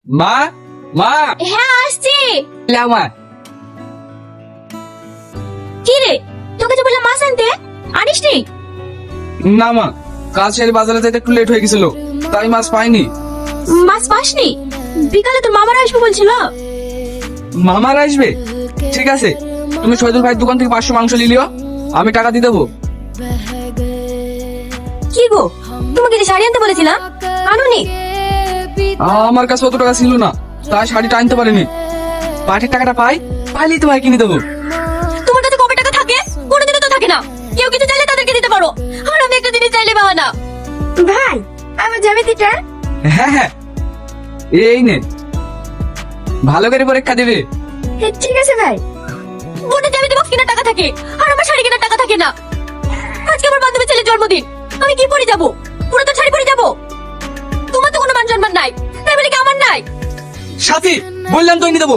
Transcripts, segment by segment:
মা মা হ্যাঁ আসছি। লাও মা। কি রে, তোকে যে বললাম মাছ আনতে, আনিসনি? না মা, কাল ছেড়ে বাজারে যেতে একটু লেট হয়ে গেছিল, তাই মাছ পাইনি। মাছ পাসনি? বিকালে তোর মামারা আসবে বলছিল। মামার আসবে? ঠিক আছে, তুমি শহীদুল ভাইয়ের দোকান থেকে 500 মাংস নিলিও, আমি টাকা দিয়ে দেবো। কি গো, তোমাকে যে শাড়ি আনতে বলেছিলাম, আনোনি? আমার কাছে অত টাকা ছিল না, তাই শাড়িটা আনতে পারিনি। পাঠির টাকাটা পাইলেই তোমায় কিনে দেবো। তোমার কাছে কবে টাকা থাকে? কোনোদিনও তো থাকে না। কেউ কিছু চাইলে তাদেরকে দিতে পারো, আর আমি একটা জিনিস চাইলে পাওয়া না। ভাই, আমার জ্যামিতিটা। হ্যাঁ হ্যাঁ, এই নে, ভালো করে পরীক্ষা দেবে। ঠিক আছে ভাই। বোনের জ্যামিতি বক্স কেনার টাকা থাকে, আর আমার শাড়ি কেনার টাকা থাকে না। আজকে আমার বান্ধবীর ছেলের জন্মদিন, আমি কি পরে যাবো? পুরো তো শাড়ি পরে যাবো। তোমার তো কোনো মান সম্মান নাই, তাই বলে কি আমার নাই? সাথী, বললাম তো এনে দেবো।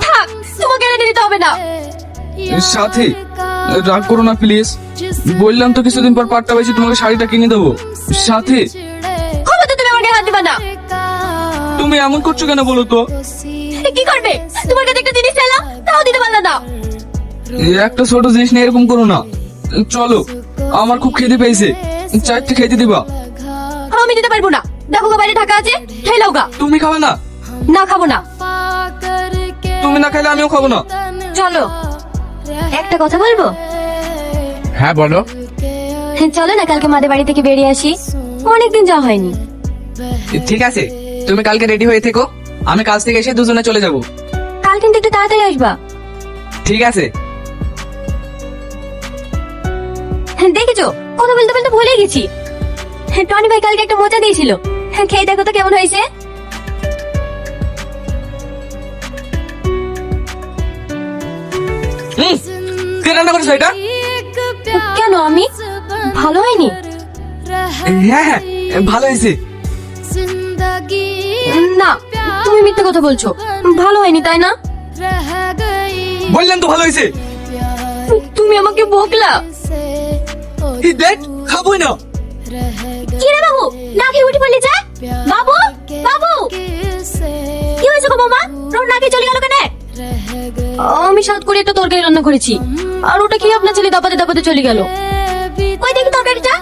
থাক, তোমাকে এনে দিতে হবে না। সাথী, রাগ করো না প্লিজ, বললাম তো কিছুদিন পর পাট্টা পাইছি তোমাকে শাড়িটা কিনে দেবো। সাথী, ক্ষমতা তুমি আমাকে হাত দিবা না। তুমি এমন করছো কেন বলো তো? কি করবে? তোমার কাছে একটা জিনিস চাইলাম, তাও দিতে পারলা না। এই একটা ছোট জিনিস নিয়ে এরকম করো না। চলো, আমার খুব খিদে পেয়েছে, চারটে খেতে দিবা। আমি দিতে পারবো না, দেখো গা বাইরে ঢাকা আছে, খেলাও গা। তুমি খাবে না? না খাবো না। তুমি না খাইলে আমিও খাবো না। চলো, একটা কথা বলবো। হ্যাঁ বলো। চলো না কালকে মাদের বাড়ি থেকে বেরিয়ে আসি, অনেকদিন যাওয়া হয়নি। ঠিক আছে, তুমি কালকে রেডি হয়ে থেকো, আমি কাজ থেকে এসে দুজনে চলে যাব। কাল কিন্তু একটু তাড়াতাড়ি আসবা। ঠিক আছে। দেখেছো, কথা বলতে বলতে ভুলে গেছি। টনি ভাই কালকে একটা মোচা দিয়েছিল, খেয়ে দেখো তো কেমন হয়েছে। কে রান্না করেছো এটা? কেন, আমি ভালো হয়নি? হ্যাঁ হ্যাঁ, ভালো হয়েছে। না, তুমি মিথ্যে কথা বলছো, ভালো হয়নি তাই না? বললাম তো ভালো হয়েছে। তুমি আমাকে বকলা। এই দেখ, খাবোই না। কি রে বাবু, না খেয়ে উঠে পড়লি যা। বাবু, বাবু, কি হয়েছে গো মামা? রোড না খেয়ে চলে গেল কেন? আমি সাত করে একটা তরকারি রান্না করেছি, আর ওটা খেয়ে আপনার ছেলে দাপাতে দাপাতে চলে গেল। ওই দেখি তরকারিটা।